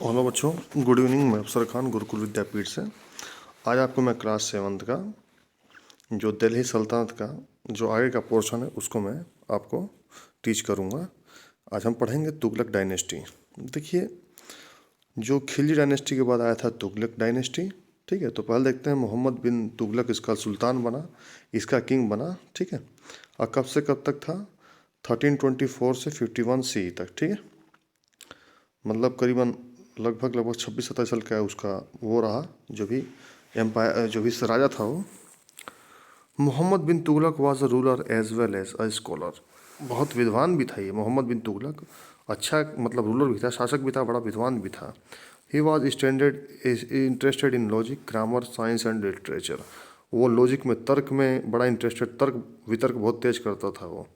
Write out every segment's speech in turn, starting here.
Hello बच्चों, good evening. मैं अफसर खान गुरुकुल विद्यापीठ से। आज आपको मैं क्लास 7th का जो दिल्ली सल्तनत का जो आगे का पोर्शन है उसको मैं आपको टीच करूँगा। आज हम पढ़ेंगे तुगलक डायनेस्टी। देखिए, जो खिलजी डायनेस्टी के बाद आया था तुगलक डायनेस्टी। ठीक है, तो पहले देखते हैं मोहम्मद बिन तुगलक इसका सुल्तान बना, इसका किंग बना। ठीक है, और कब से कब तक था? 1324 से 51 CE तक। ठीक है, मतलब करीबन लगभग 26-27 साल का है उसका वो रहा जो भी एम्पायर, जो भी राजा था वो। Mohammad bin Tughlaq was a ruler as well as a scholar. बहुत विद्वान भी था ये मोहम्मद बिन तुगलक। अच्छा मतलब रूलर भी था, शासक भी था, बड़ा विद्वान भी था। He was standard interested in logic, grammar, science and literature. वो लॉजिक में, तर्क में बड़ा इंटरेस्टेड, तर्क वितर्क बहुत तेज करता था वो।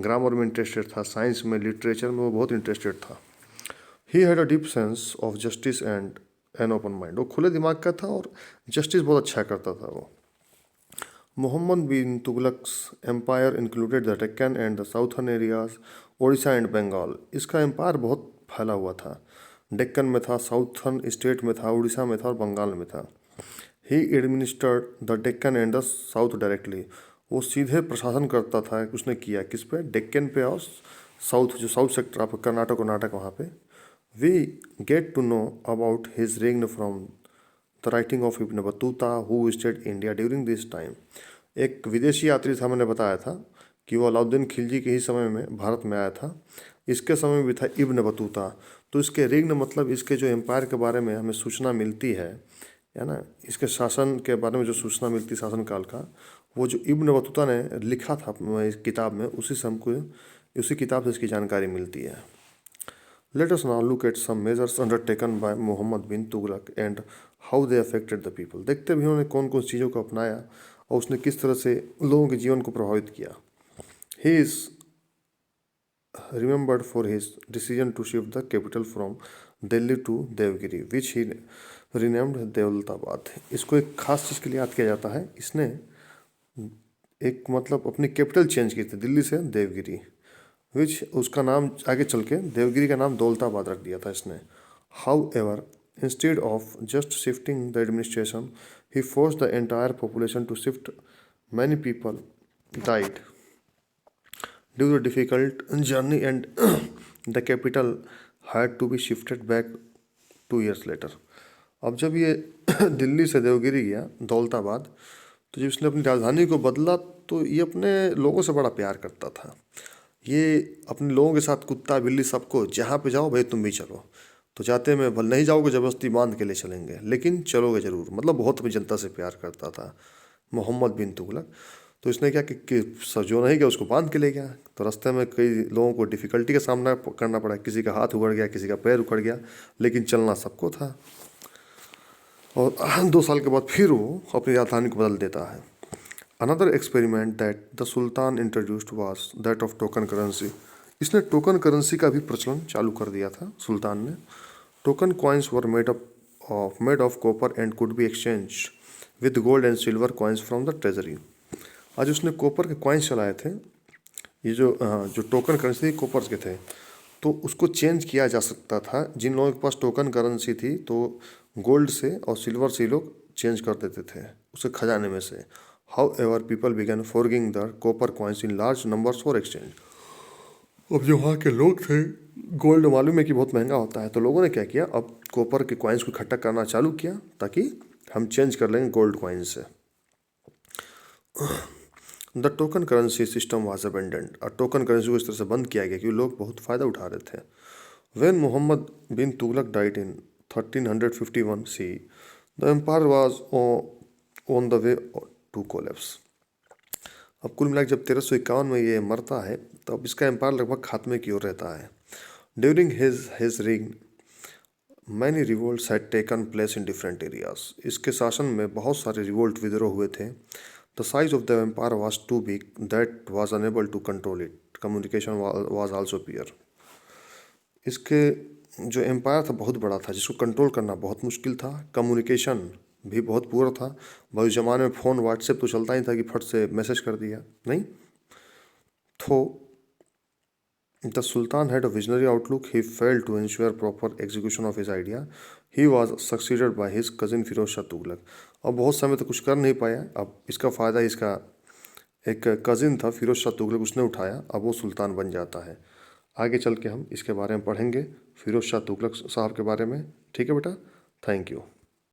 ग्रामर में इंटरेस्टेड था, साइंस में, लिटरेचर में वो बहुत इंटरेस्टेड था। He had a deep sense of justice and an open mind. वो खुले दिमाग का था और जस्टिस बहुत अच्छा करता था वो। Mohammad bin Tughlaq's empire included the Deccan and the southern areas, Odisha and Bengal. इसका एम्पायर बहुत फैला हुआ था। डेक्कन में था, साउथर्न स्टेट में था, उड़ीसा में था और बंगाल में था। He administered the Deccan and the south directly. वो सीधे प्रशासन करता था। उसने किया किस पे? डेक्कन पे और साउथ, जो साउथ सेक्टर आप कर्नाटक वहाँ पे। We get to know about his reign from the writing of Ibn Battuta, who visited India during this time. एक विदेशी यात्री था, मैंने बताया था कि वो अलाउद्दीन खिलजी के ही समय में भारत में आया था। इसके समय में भी था इब्न बतूता। तो इसके रिग्न मतलब इसके जो एम्पायर के बारे में हमें सूचना मिलती है ना, इसके शासन के बारे में जो सूचना मिलती है शासन काल का, वो जो इब्न बतूता ने लिखा था इस किताब में, उसी से हमको, उसी किताब से इसकी जानकारी मिलती है। Let us now look at some measures undertaken by Muhammad bin Tughlaq and how they affected the people. देखते भी उन्होंने कौन कौन चीज़ों को अपनाया और उसने किस तरह से लोगों के जीवन को प्रभावित किया। He is remembered for his decision to shift the capital from Delhi to Devgiri, which he renamed Deolatabad. इसको एक खास चीज़ के लिए याद किया जाता है। इसने एक मतलब अपनी कैपिटल चेंज की थी दिल्ली से देवगिरी, विच उसका नाम आगे चल के देवगिरी का नाम दौलताबाद रख दिया था इसने। However, instead of just shifting the administration, he force the entire population to shift. Many people died due the difficult journey and the capital had to be shifted back 2 years later. अब जब ये दिल्ली से देवगिरी गया दौलताबाद, तो जब इसने अपनी राजधानी को बदला तो ये अपने लोगों से बड़ा प्यार करता था। ये अपने लोगों के साथ, कुत्ता बिल्ली सबको, जहाँ पे जाओ भाई तुम भी चलो। तो जाते में भले नहीं जाओगे, ज़बरदस्ती बांध के ले चलेंगे, लेकिन चलोगे ज़रूर। मतलब बहुत अपनी जनता से प्यार करता था मोहम्मद बिन तुगलक। तो इसने क्या कि जो नहीं गया उसको बांध के ले गया। तो रास्ते में कई लोगों को डिफ़िकल्टी का सामना करना पड़ा, किसी का हाथ उखड़ गया, किसी का पैर उखड़ गया, लेकिन चलना सबको था। और 2 साल के बाद फिर वो अपनी राजधानी को बदल देता है। Another experiment that the sultan introduced was that of token currency. इसने टोकन करेंसी का भी प्रचलन चालू कर दिया था सुल्तान ने। Token coins were made of copper and could be exchange with gold and silver coins from the treasury. आज उसने कॉपर के कॉइन्स चलाए थे। ये जो टोकन करेंसी कॉपर के थे, तो उसको चेंज किया जा सकता था। जिन लोगों के पास टोकन करेंसी थी तो गोल्ड से और सिल्वर से लोग चेंज कर देते थे उसे खजाने में से। However people began forging the copper coins in large numbers for exchange. अब जो वहाँ के लोग थे, गोल्ड मालूम है कि बहुत महंगा होता है, तो लोगों ने क्या किया, अब कॉपर के कॉइन्स को इकट्ठा करना चालू किया ताकि हम चेंज कर लेंगे गोल्ड कॉइन से। The token currency system was abandoned. और टोकन करेंसी को इस तरह से बंद किया गया क्योंकि लोग बहुत फ़ायदा उठा रहे थे। When Muhammad bin Tughlaq died in 1351 CE, the empire was on the way to collapse. अब कुल मिलाकर जब 1351 में ये मरता है, तो अब इसका एम्पायर लगभग खात्मे की ओर रहता है। During his reign, many revolts had taken place in different areas. इसके शासन में बहुत सारे रिवोल्ट, विद्रोह हुए थे। The size of the empire was too big that was unable to control it. Communication was also poor. इसके जो एम्पायर था बहुत बड़ा था, जिसको कंट्रोल करना बहुत मुश्किल था। कम्युनिकेशन भी बहुत पुअर था। भाई उस ज़माने में फ़ोन व्हाट्सएप तो चलता ही था कि फट से मैसेज कर दिया, नहीं। तो The Sultan had a visionary outlook. He failed to ensure proper execution of his idea. He was succeeded by his cousin Firoz Shah Tughlaq. अब बहुत समय तो कुछ कर नहीं पाया. अब इसका फ़ायदा इसका एक कज़िन था फिरोज शाह तुगलक, उसने उठाया. अब वो सुल्तान बन जाता है. आगे चल के हम इसके बारे में पढ़ेंगे, फिरोज शाह तुगलक साहब के बारे में. ठीक है बेटा, थैंक यू.